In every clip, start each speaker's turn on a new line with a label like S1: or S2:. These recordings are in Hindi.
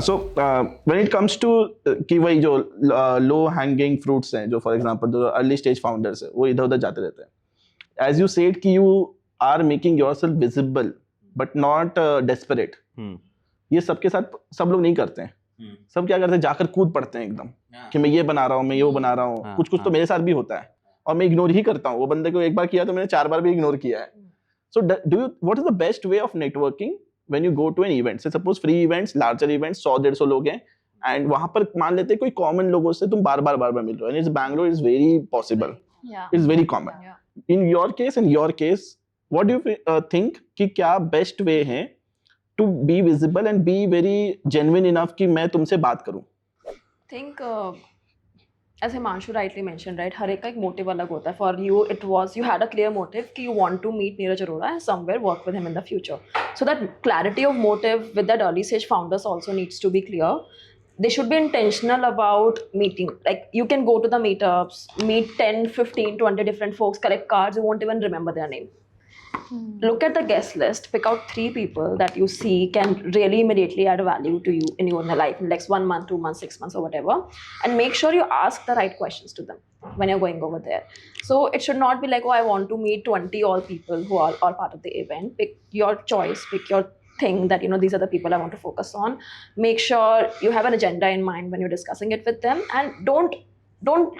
S1: So when it comes to कि वही जो लो हैंगिंग फ्रूट्स हैं, जो फॉर एग्जांपल जो अर्ली स्टेज फाउंडर्स है वो इधर उधर जाते रहते हैं, एज यू सेड कि you are making yourself visible but not desperate. ये सबके साथ सब लोग नहीं करते हैं. सब क्या करते हैं, जाकर कूद पड़ते हैं एकदम कि मैं ये बना रहा हूँ, मैं ये वो बना रहा हूँ. कुछ कुछ तो मेरे साथ भी होता है और मैं इग्नोर ही करता हूँ. वो बंदे को एक बार किया तो मैंने 4 बार भी इग्नोर किया है. So do you, what is the best way of networking when you go to an event? Say suppose free events, larger events, 100-150 लोग हैं and वहाँ पर मान लेते हैं कोई common लोगों से तुम बार बार मिल रहे हो, and it's Bangalore is very possible.
S2: Yeah.
S1: It's very common.
S2: Yeah.
S1: In your case, what do you think कि क्या best way है to be visible and be very genuine enough कि मैं तुमसे बात करूँ?
S2: Think as Himanshu rightly mentioned, right, हर एक का एक motive अलग होता है. For you, it was you had a clear motive कि you want to meet Neeraj Arora and somewhere work with him in the future. So that clarity of motive with that early stage founders also needs to be clear. They should be intentional about meeting. Like you can go to the meetups, meet 10, 15, 20 different folks, collect cards, you won't even remember their name. Look at the guest list, pick out 3 people that you see can really immediately add value to you in your life in next 1 month, 2 months, 6 months or whatever, and make sure you ask the right questions to them when you're going over there. So it should not be like, oh, I want to meet 20 all people who are all part of the event. Pick your choice, pick your thing that, these are the people I want to focus on. Make sure you have an agenda in mind when you're discussing it with them, and don't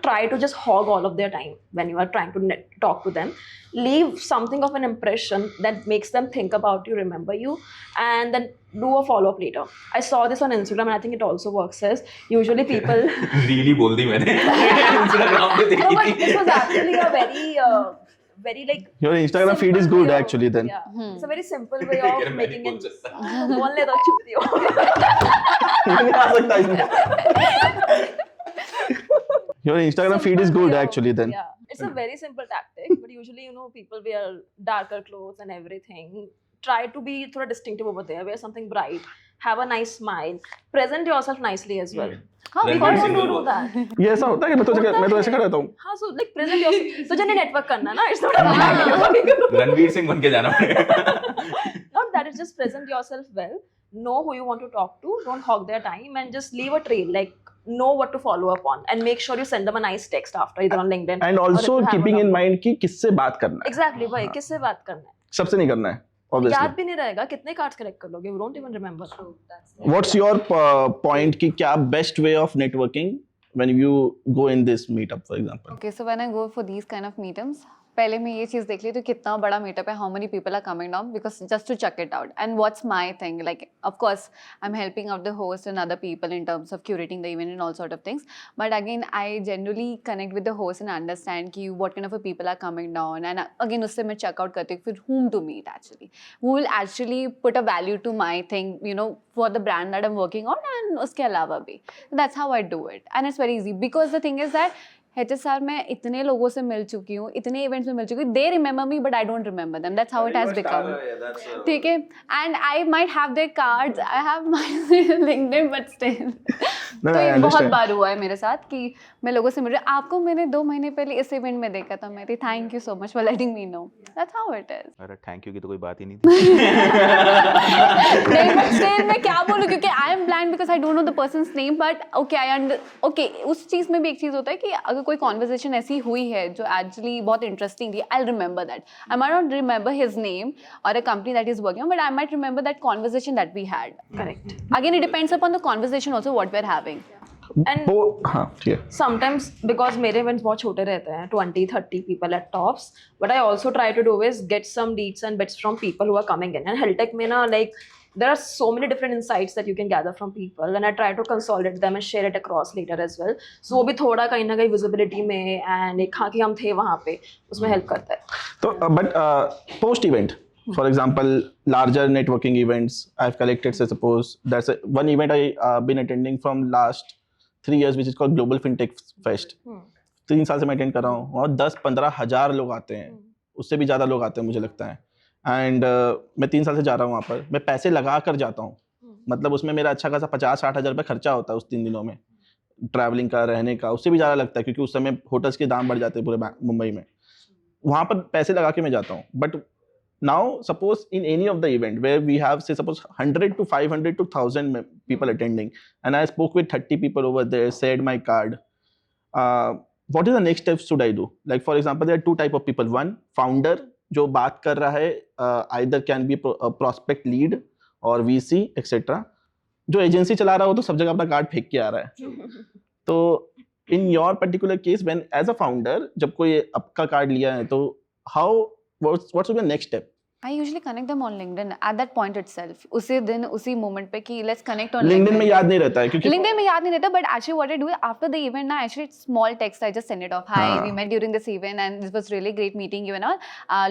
S2: try to just hog all of their time when you are trying to talk to them. Leave something of an impression that makes them think about you, remember you, and then do a follow-up later. I saw this on Instagram and I think it also works as usually people
S3: really बोल दी मैंने Instagram पे देखी
S2: no, but
S3: थी.
S2: this was actually a very like
S1: Your Instagram feed is
S2: simple
S1: good
S2: way of-
S1: actually then.
S2: yeah. It's a very simple way
S3: कह रहे
S2: of
S3: मैं
S2: making
S3: नहीं
S2: it
S3: बोल सकता.
S2: बोलने दो, चुप रही हो.
S1: ये नहीं आ सकता इसमें. Your Instagram feed is
S2: Simple
S1: good
S2: way of-
S1: actually then.
S2: Yeah, it's a very simple tactic, but usually people wear darker clothes and everything. Try to be thoda distinctive over there. Wear something bright. Have a nice smile. Present yourself nicely as well. हाँ,
S3: Ranveer
S2: people
S3: Singh
S2: don't do
S3: बोल.
S2: that.
S1: ये ऐसा होता है कि मैं तो ऐसे खड़ा रहता हूँ.
S2: हाँ, so like present yourself. तुझे नहीं network करना ना. It's not about
S3: Ranveer Singh बन के जाना पड़ेगा.
S2: not that. It's just present yourself well. Know who you want to talk to. Don't hog their time and just leave a trail. Like know what to follow up on and make sure you send them a nice text after either on LinkedIn.
S1: And
S2: or if
S1: also
S2: you have
S1: keeping
S2: a
S1: in
S2: number.
S1: mind कि किससे बात करना है.
S2: Exactly भाई, किससे बात करना है.
S1: सबसे नहीं करना है.
S2: याद
S1: Obviously.
S2: भी नहीं रहेगा, कितने कार्ड्स कलेक्ट कर लोगे, you don't even remember.
S1: What's your point कि क्या best way of networking when you go in this meetup for example?
S4: Okay, so when I go for these kind of meetups, पहले मैं ये चीज़ देख लेती हूँ कितना बड़ा मीटअप है, how many people are coming down, because just to check it out. And what's my thing, like of course I'm helping out the host and other people in terms of curating the event and all sort of things, but again I generally connect with the host and understand कि what kind of a people are coming down, and again उससे मैं check out करती हूँ फिर whom to meet actually, who will actually put a value to my thing, for the brand that I'm working on, and उसके अलावा भी. That's how I do it, and it's very easy because the thing is that HSR में इतने लोगों से मिल चुकी हूँ, इतने इवेंट्स में मिल चुकी हूँ, they remember me but I don't remember them. That's how it has become. ठीक है, and I might have their cards, I have my LinkedIn but still.
S1: No,
S4: तो
S1: I
S4: ये बहुत
S1: understand.
S4: बार हुआ है मेरे साथ कि मैं लोगों से मिल रही हूँ, आपको मैंने 2 महीने पहले इस इवेंट में देखा था, मेरी thank you so much for letting me know. That's how it is.
S3: अरे थैंक यू की तो कोई बात ही नहीं थी.
S4: नहीं, but still मैं क्या बोलूँ, क्योंकि I am blind because I don't know the person's name, but okay, उस चीज़ में भी एक चीज़ होता है कि अगर कोई conversation ऐसी हुई है जो actually बहुत interesting थी, I'll remember that. I might not remember his name or a company that he's working on, but I might remember that conversation that we had.
S2: Correct.
S4: Again, it depends upon the conversation also what we're having.
S2: And
S1: वो हाँ ठीक है.
S2: sometimes because मेरे events बहुत छोटे रहते हैं, 20-30 people at tops, what I also try to do is get some leads and bits from people who are coming in. And Heltech में ना, like there are so many different insights that you can gather from people, and I try to consolidate them and share it across later as well. So वो भी थोड़ा कहीं ना कहीं visibility में and एक हाँ कि हम थे वहाँ पे, उसमें help करता है.
S1: तो but post event, for example, larger networking events I've collected, say suppose that's one event I been attending from last 3 years which is called Global FinTech Fest. 3 साल से मैं अटेंड कर रहा हूँ और 10-15 हज़ार लोग आते हैं, उससे भी ज़्यादा लोग आते हैं मुझे लगता है. एंड मैं 3 साल से जा रहा हूँ वहाँ पर. मैं पैसे लगा कर जाता हूँ, मतलब उसमें मेरा अच्छा खासा 50-60 हज़ार रुपये खर्चा होता है उस 3 दिनों में, ट्रैवलिंग का, रहने का, उससे भी ज़्यादा लगता है क्योंकि उस समय होटल्स के दाम बढ़ जाते हैं पूरे मुंबई में. वहाँ पर पैसे लगा के मैं जाता हूँ, but now suppose in any of the event where we have say suppose 100 to 500 to 1000 people attending, and I spoke with 30 people over there, said my card, what is the next steps should I do? Like for example, there are two type of people. One, founder जो बात कर रहा है, either can be a prospect lead or VC etc. जो एजेंसी चला रहा हो तो सब जगह अपना कार्ड फेंक के आ रहा है. तो in your particular case when as a founder जब कोई आपका कार्ड लिया है तो how what's your next step?
S4: I usually connect them on LinkedIn at that point itself. उसी दिन उसी moment पे कि let's connect on
S1: LinkedIn में याद नहीं रहता है क्योंकि
S4: LinkedIn में याद नहीं रहता, but actually what I do after the event ना, actually it's small text I just send it off. Hi, we met during this event and this was really great meeting you and all.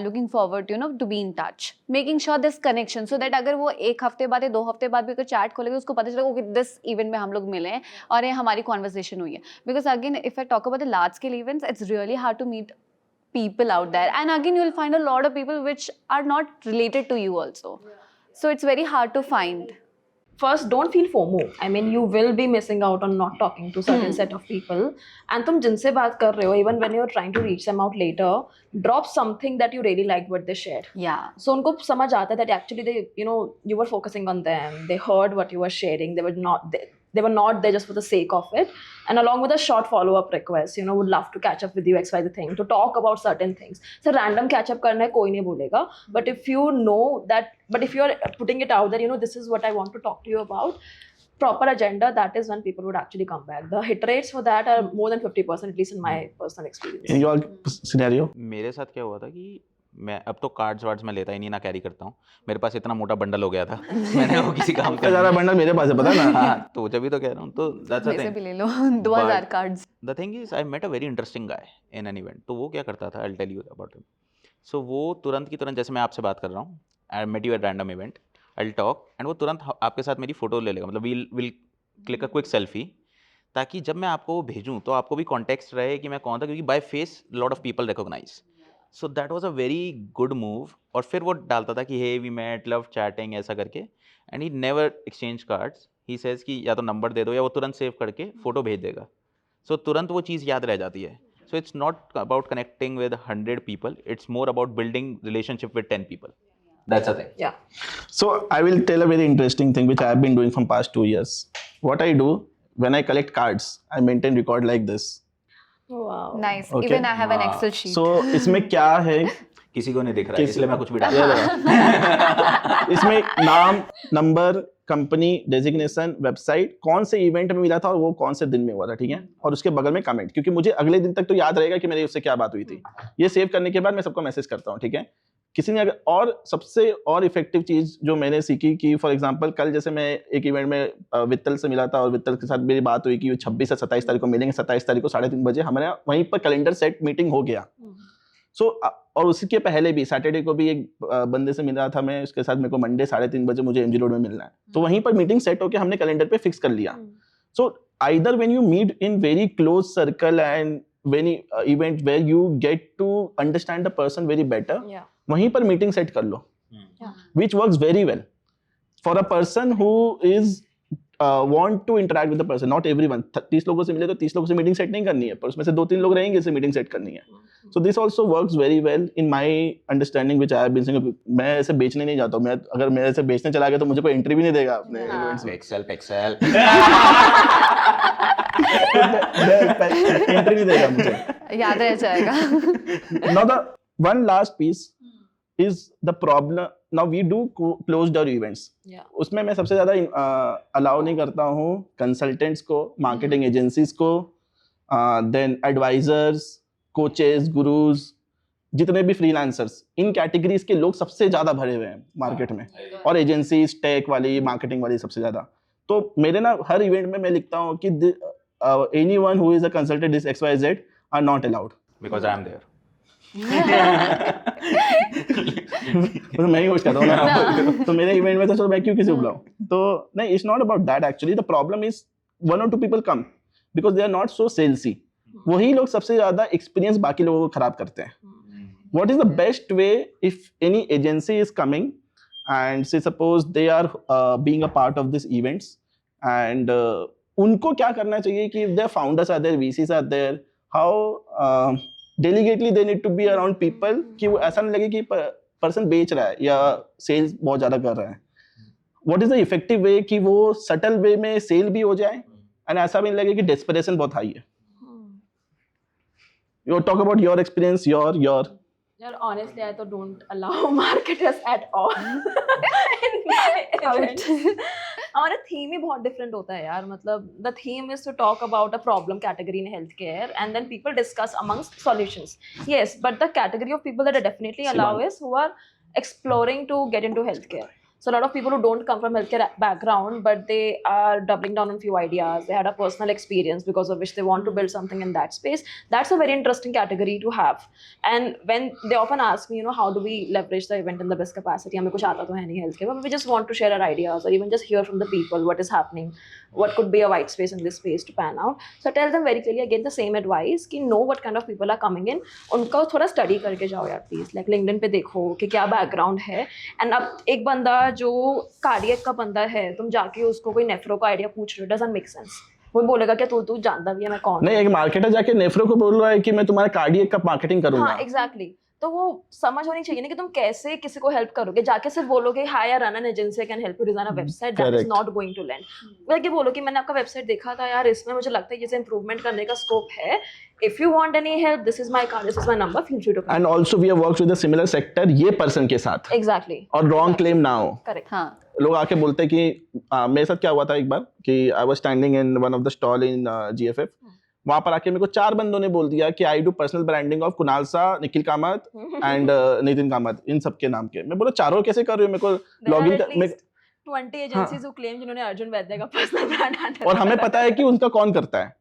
S4: Looking forward to be in touch. Making sure this connection so that अगर वो एक हफ्ते बाद या 2 हफ्ते बाद भी अगर chat खोलेगा उसको पता चलेगा कि this event में हम लोग मिले हैं और ये हमारी conversation हुई है. Because again if I talk about the large scale events, it's really hard to meet people out there, and again you will find a lot of people which are not related to you also, so it's very hard to find.
S2: First, don't feel FOMO. I mean, you will be missing out on not talking to certain set of people. And तुम जिनसे बात कर रहे हो, even when you're trying to reach them out later, drop something that you really liked what they shared.
S4: Yeah.
S2: So उनको समझ आता है that actually they, you were focusing on them. They heard what you were sharing. They were not there just for the sake of it. And along with a short follow-up request, would love to catch up with you, XYZ thing, to talk about certain things. So random catch-up करना है कोई नहीं बोलेगा. But if you know that, but if you're putting it out there, this is what I want to talk to you about, proper agenda, that is when people would actually come back. The hit rates for that are more than 50%, at least in my personal experience.
S1: In your scenario?
S3: मेरे साथ क्या हुआ था कि मैं अब तो कार्ड्स वार्ड्स में लेता ही नहीं, ना कैरी करता हूँ. मेरे पास इतना मोटा बंडल हो गया था मैंने वो किसी काम का
S1: ज़्यादा बंडल मेरे पास है पता ना.
S3: हाँ, तो जब भी तो कह रहा हूँ. तो दैट्स द
S4: वैसे
S3: थिंग.
S4: भी ले लो 2000 cards.
S3: The thing is I met a very interesting guy in an event. तो वो क्या करता था, I will tell you about him. So वो तुरंत की तुरंत, जैसे मैं आपसे बात कर रहा हूँ, I met you at random event, I will talk and वो तुरंत आपके साथ मेरी फोटो ले लेगा. मतलब will click a quick selfie, ताकि जब मैं आपको वो भेजूँ तो आपको भी कॉन्टेक्स्ट रहे कि मैं कौन था, क्योंकि by face lot of people recognize. So that was a very good move. और फिर वो डालता था कि hey we met, love chatting, ऐसा करके. And he never exchange cards. He says कि या तो नंबर दे दो, या वो तुरंत सेव करके फोटो भेज देगा. सो तुरंत वो चीज़ याद रह जाती है. So it's not about connecting with 100 people, it's more about building relationship with 10 people. That's the thing.
S2: Yeah.
S1: So I will tell a very interesting thing which I have been doing from past 2 years. What I do when I collect cards, I maintain record like this.
S2: Wow.
S4: Nice.
S1: Okay.
S4: Even I have an
S3: Wow.
S4: Excel sheet.
S1: So इसमें क्या है?
S3: किसी को नहीं दिख रहा है,
S1: किसी-
S3: इसलिए मैं कुछ भी डाल रहा हूँ.
S1: इसमें नाम, नंबर, कंपनी, डेजिग्नेशन, वेबसाइट, कौन से इवेंट में मिला था और वो कौन से दिन में हुआ था, ठीक है. और उसके बगल में कमेंट, क्योंकि मुझे अगले दिन तक तो याद रहेगा कि मेरे उससे क्या बात हुई थी. ये सेव करने के बाद मैं सबको मैसेज करता हूँ, ठीक है. किसी ने अगर, और सबसे और इफेक्टिव चीज जो मैंने सीखी कि फॉर एग्जांपल कल जैसे मैं एक इवेंट में वित्तल से मिला था और वित्तल के साथ मेरी बात हुई कि 26 से 27 तारीख को मिलेंगे. 27 तारीख को 3:30 बजे हमारे वहीं पर कैलेंडर सेट मीटिंग हो गया. सो और उसके पहले भी सैटरडे को भी एक बंदे से मिला था मैं, उसके साथ मेरे को मंडे 3:30 बजे मुझे एमजी रोड में मिलना है. तो वहीं पर मीटिंग सेट होकर हमने कैलेंडर पे फिक्स कर लिया. So either when you meet in very close circle and any event where you get to understand the person very better,
S2: Yeah.
S1: वहीं पर मीटिंग सेट कर लो,
S2: Yeah.
S1: which works very well for a person who is want to interact with the person. Not everyone 30 लोगों से मिले तो 30 लोगों से मीटिंग सेट नहीं करनी है, पर उसमें से 2-3 लोग रहेंगे जिससे मीटिंग सेट करनी है. So this also works very well in my understanding, which I have been saying. मैं ऐसे बेचने नहीं जाता हूँ. मैं अगर मैं ऐसे बेचने चला गया तो मुझे कोई एंट्री भी नहीं देगा अपने इवेंट्स में.
S3: एक्सेल
S1: एंट्री नहीं देगा मुझे.
S4: याद रह जाएगा.
S1: Now the one last piece is the problem. Now we do closed door events.
S2: Yeah.
S1: उसमें मैं सबसे ज़्यादा अलाउ नहीं करता हूँ कंसल्टेंट्स को, मार्केटिंग एजेंसीज को, देन एडवाइजर्स, कोचेस, गुरुज, जितने भी फ्रीलांसर्स, इन कैटेगरीज के लोग सबसे ज़्यादा भरे हुए हैं मार्केट में. और एजेंसीज, टेक वाली, मार्केटिंग वाली सबसे ज़्यादा. तो मेरे ना हर इवेंट में मैं लिखता हूँ कि anyone who is a consultant this XYZ are not allowed.
S3: Because I am there.
S1: तो मैं ही होस्ट करता हूँ ना. तो मेरे इवेंट में तो चलो मैं क्यों किसी को बुलाऊं. तो नहीं, it's not about that. Actually the problem is 1 or 2 people come because they are not so salesy. वही लोग सबसे ज्यादा एक्सपीरियंस बाकी लोगों को खराब करते हैं. What is the best way if any agency is coming and say suppose they are being a part of these events and उनको क्या करना चाहिए कि if their founders are there, VCs are there, how deliberately they need to be around people कि वो ऐसा नहीं लगे कि पर्सन बेच रहा है या सेल्स बहुत ज्यादा कर रहा है, what is the effective way कि वो सटल वे में सेल भी हो जाए एंड ऐसा भी नहीं लगे कि डेस्परेशन बहुत हाई है? You talk about your experience, your
S2: यार honestly I तो don't allow marketers at all in my events. हमारा थीम ही बहुत डिफरेंट होता है यार, मतलब the theme is to talk about a problem category in healthcare and then people discuss amongst solutions. Yes, but the category of people that I definitely allow is who are exploring to get into healthcare. So a lot of people who don't come from healthcare background, but they are doubling down on few ideas. They had a personal experience because of which they want to build something in that space. That's a very interesting category to have. And when they often ask me, how do we leverage the event in the best capacity? हमें कुछ आता तो है नहीं healthcare, but we just want to share our ideas or even just hear from the people what is happening, what could be a white space in this space to pan out. So I tell them very clearly again the same advice कि know what kind of people are coming in. उनका थोड़ा study करके जाओ यार please. Like LinkedIn पे देखो कि क्या background है. And अब एक बंदा जो कार्डियक का बंदा है, तुम जाके उसको कोई नेफ्रो का आइडिया पूछ रहे हो, डजंट मेक सेंस. वो बोलेगा कि तू जानता भी है मैं कौन.
S1: नहीं, एक मार्केटर जाके नेफ्रो को बोल रहा है कि मैं तुम्हारे कार्डियक का मार्केटिंग करूंगा.
S2: हाँ एग्जैक्टली. तो वो समझ होनी चाहिए ना कि तुम कैसे किसी को हेल्प करोगे. जाके सिर्फ बोलोगे hi I run an agency, I can help you design a website, that is not going to land. बल्कि बोलो कि मैंने आपका वेबसाइट देखा था यार, इसमें मुझे लगता है जैसे इंप्रूवमेंट करने का स्कोप है. If you want any help, this is my card, this is my number, feel free to come.
S1: And also we have worked with a similar sector ये पर्सन के साथ.
S2: Exactly.
S1: और wrong claim ना हो.
S2: Correct.
S4: हाँ.
S1: लोग आके बोलते हैं कि मेरे साथ क्या हुआ था एक बार कि I was standing in one of the stall in GFF. वहाँ पर आके मेरे को 4 बंदों ने बोल दिया कि I do personal branding of Kunal सा, निखिल कामत एंड नितिन कामत, इन सबके नाम के. मैं बोला चारों कैसे कर रहे हो? मेरे को लॉगिन कर
S2: 20 एजेंसीज who claim जिन्होंने अर्जुन वैद्य का पर्सनल ब्रांड हैंडल.
S1: और हमें पता है कि उनका कौन करता है,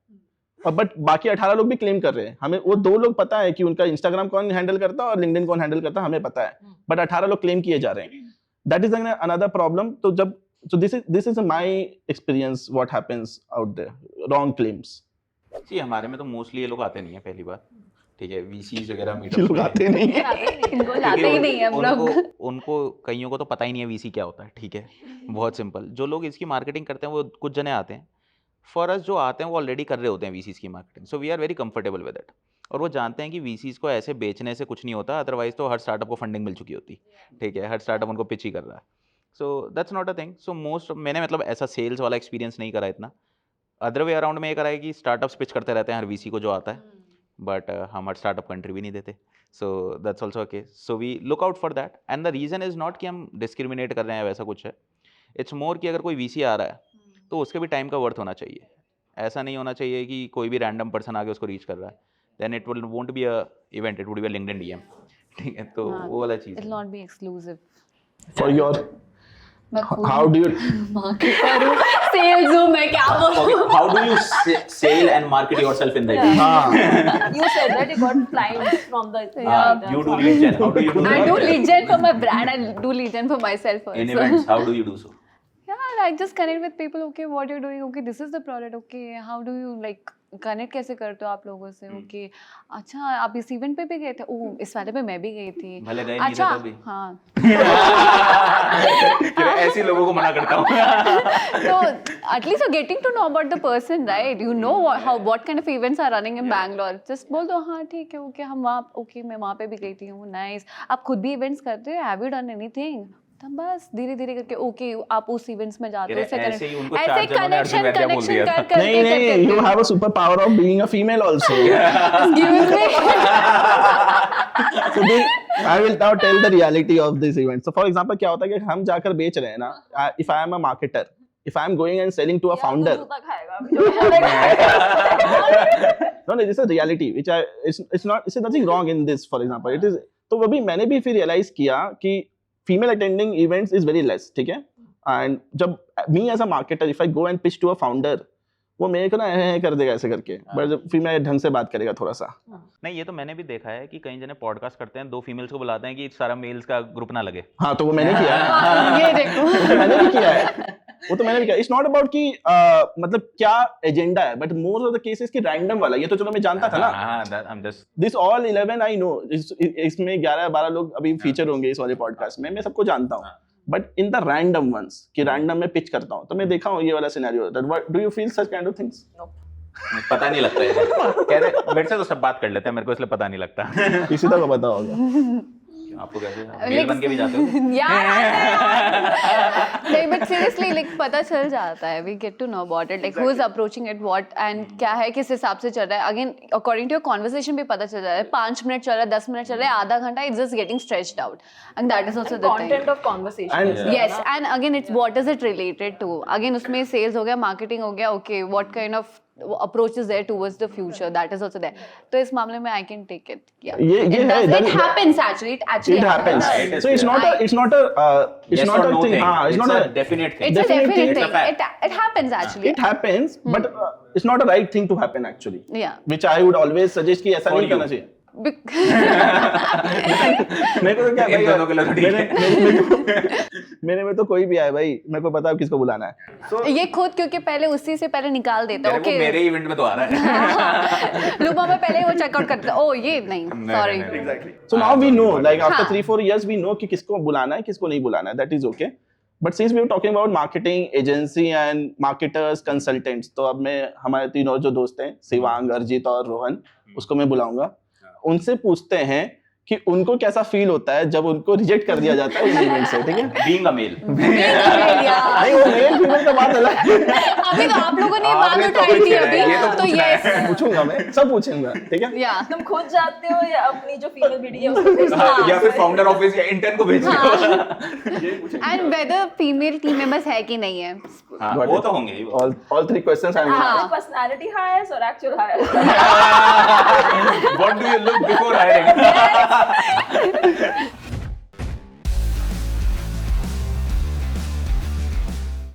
S1: और बट बाकी 18 लोग भी क्लेम कर रहे हैं. हमें वो 2 लोग पता है कि उनका इंस्टाग्राम कौन हैंडल करता है और लिंक्डइन कौन हैंडल करता है, हमें पता है. बट 18 लोग क्लेम किए जा रहे हैं. That is another problem. तो जब this is my experience what happens out there, wrong claims.
S3: जी हमारे में तो मोस्टली ये लोग आते नहीं है, पहली बात. ठीक है, वीसीज वगैरह
S1: ये लोग आते नहीं है.
S4: इनको लाते ही नहीं है हम लोग.
S3: उनको कईयों को तो पता ही नहीं है वीसी क्या होता है. ठीक है, बहुत सिंपल. जो लोग इसकी मार्केटिंग करते हैं वो कुछ जने आते हैं. फॉर अस जो आते हैं वो ऑलरेडी कर रहे होते हैं वीसीज की marketing, so we are very comfortable with it. और वो जानते हैं कि वीसीज को ऐसे बेचने से कुछ नहीं होता, अदरवाइज तो हर स्टार्टअप को फंडिंग मिल चुकी होती. ठीक है, हर स्टार्टअप उनको पिच ही कर रहा है. So that's not a thing. So most मैंने मतलब ऐसा सेल्स वाला एक्सपीरियंस नहीं करा इतना. अदर वे अराउंड में ये करा है कि स्टार्टअप्स पिच करते रहते हैं हर वीसी को जो आता है, बट हम हर स्टार्टअप कंट्री भी नहीं देते. So that's also a case. So we look out for that. And the reason is not कि हम डिस्क्रिमिनेट कर रहे हैं, वैसा कुछ है. इट्स मोर कि अगर कोई वीसी आ रहा है तो उसके भी टाइम का वर्थ होना चाहिए. ऐसा नहीं होना चाहिए कि कोई भी रैंडम पर्सन आके उसको रीच कर रहा है. Then it will won't be a event, it would be a LinkedIn DM. ठीक है, तो वो वाला चीज़.
S4: It will not be exclusive.
S1: For your how do you
S4: marketer हूँ, सेल्स हूँ, मैं क्या बोलूँ.
S3: How do you sell and market yourself in the event?
S1: हाँ.
S2: You said that you got clients from the
S3: You do lead gen. How do you do
S4: I
S3: that?
S4: do lead gen for my brand. I do lead gen for myself also.
S3: In events, how do you do so?
S4: Yeah, I just connect with people. Okay, what you're doing? Okay, this is the product. Okay, how do you like connect कैसे करते हो आप लोगों से? ओके, अच्छा आप इस इवेंट पे भी गए थे? ओह, इस वाले पे मैं भी गई थी.
S3: भले गए नहीं
S4: अच्छा,
S3: था तभी.
S4: हाँ.
S3: ऐसे लोगों को मना करता हूँ.
S4: So at least you're getting to know about the person, right? You know what kind of events are running in Bangalore. Just बोल दो हाँ ठीक है, ओके हम वहाँ, ओके मैं वहाँ पे भी गई थी. नाइस. आप खुद भी इवेंट्स करते हो? Have you done anything? तब बस धीरे धीरे करके ओके आप उस इवेंट्स में जाते हो, ऐसे कनेक्शन कर कर
S1: नहीं, you have a super power of being a female also.
S4: excuse me.
S1: So I will now tell the reality of this event. So for example क्या होता है कि हम जाकर बेच रहे हैं ना, if I am a marketer, if I am going and selling to a founder, no, this is a reality which it's nothing wrong in this. For example, it is. तो वो भी मैंने भी फिर realize किया कि female attending events is very less. ठीक है, and जब me as a marketer if I go and pitch to a founder, वो मेरे को ना कर देगा ऐसे करके, बट जब फीमेल ढंग से बात करेगा थोड़ा सा.
S3: नहीं, ये तो मैंने भी देखा है कि कई जने पॉडकास्ट करते हैं, 2 फीमेल्स को बुलाते हैं कि सारा मेल्स का ग्रुप ना लगे.
S1: हाँ, तो वो मैंने किया है.
S4: ये देखो
S1: मैंने भी किया है, वो तो मैंने भी किया. इट्स नॉट अबाउट कि मतलब क्या एजेंडा है, but more of the cases कि रैंडम वाला, ये तो चलो मैं जानता था ना.
S3: I'm just
S1: this all 11 I know. इसमें 11-12 लोग अभी फीचर होंगे इस वाले पॉडकास्ट में, मैं सबको जानता हूँ. But in the random ones कि रैंडम में पिच करता हूँ, तो मैं देखा हूँ ये वाला scenario. Do you feel such kind of things?
S3: पता नहीं लगता है. कहते मेरे से तो सब बात कर लेते हैं, मेरे को इसलिए पता नहीं लगता.
S1: इसी तरह पता होगा.
S3: आपको कैसे मेल बन के भी जाते हो
S4: यार नहीं बट सीरियसली लाइक पता चल जाता है, we get to know about it, like who is approaching it what and क्या है, किस हिसाब से चल रहा है. Again according to your conversation भी पता चल रहा है, 5 मिनट चल रहा है, 10 मिनट चल रहा है, आधा घंटा, it's just getting stretched out and that is also the thing.
S2: Content of conversation.
S1: And-
S4: Yes, and again, it's what is it related to? Again, उसमें sales हो गया, marketing हो गया, okay, what kind of approach is there towards the future? That is also there. तो इस मामले में I can take it. Yeah.
S1: ये
S4: It
S1: है,
S4: does,
S1: that
S4: it
S1: is-
S4: happens actually. It actually
S1: It happens.
S3: It is
S1: So it's not a,
S4: I-
S1: it's not a, it's
S3: Yes
S1: not
S3: or
S1: a
S3: no
S1: thing.
S3: thing.
S1: हाँ, it's not
S3: a
S1: a.
S3: definite thing.
S4: It's a
S1: Definitely,
S4: definite
S3: it's a
S4: thing.
S3: fact.
S4: It happens actually.
S1: It happens, but it's not a right thing to happen actually.
S4: Yeah.
S1: Which I would always suggest कि ऐसा
S3: For
S1: नहीं
S3: you.
S1: करना चाहिए.
S4: Bec-
S1: मेरे को तो क्या
S3: इन
S1: भाई,
S3: दोनों के लिए तो ठीक
S1: मेरे में तो कोई भी आए भाई, मेरे को पता है किसको बुलाना है. So
S4: ये खुद क्योंकि पहले उसी से पहले निकाल देता है.
S3: मेरे को
S4: Okay.
S3: मेरे इवेंट में तो आ रहा है
S4: लुबा में पहले वो चेकआउट करता है. Oh ये नहीं. Sorry.
S3: नहीं,
S1: exactly. So now we know, like after
S4: हाँ.
S1: 3-4 years, we know कि किसको बुलाना है, किसको नहीं बुलाना है. That is okay. But since we were talking about marketing agency and marketers, consultants, तो अब मैं हमारे 3 और जो दोस्त हैं, शिवांग, अर्जित और रोहन, उसको मैं बुलाऊंगा. उनसे पूछते हैं कि उनको कैसा फील होता है जब उनको रिजेक्ट कर दिया जाता है इवेंट से. ठीक है?
S3: बीइंग अ मेल
S1: नहीं, वो मेल फीमेल का बात अलग है.
S4: अभी तो आप लोगों ने
S3: आपने
S4: बात उठाई
S3: topic
S4: थी
S3: छेड़ा है,
S4: अभी
S3: ये तो
S4: तो
S3: पूछना
S4: yes.
S3: है।
S1: पूछूंगा मैं, सब पूछूंगा. ठीक है?
S4: Yeah.
S2: तुम खुद जाते हो या अपनी जो फीमेल बीडी है उसको भेजते हो?
S3: हाँ, या फिर फाउंडर ऑफिस या इंटर्न को भेज दो
S4: And whether female team members है कि नहीं है.
S3: हाँ,
S1: Got
S3: वो
S1: it.
S3: तो होंगे ही वो।
S1: All 3 questions I'm
S4: हाँ.
S2: पर्सनालिटी हायर्स और actual hires.
S3: What do you look before hiring?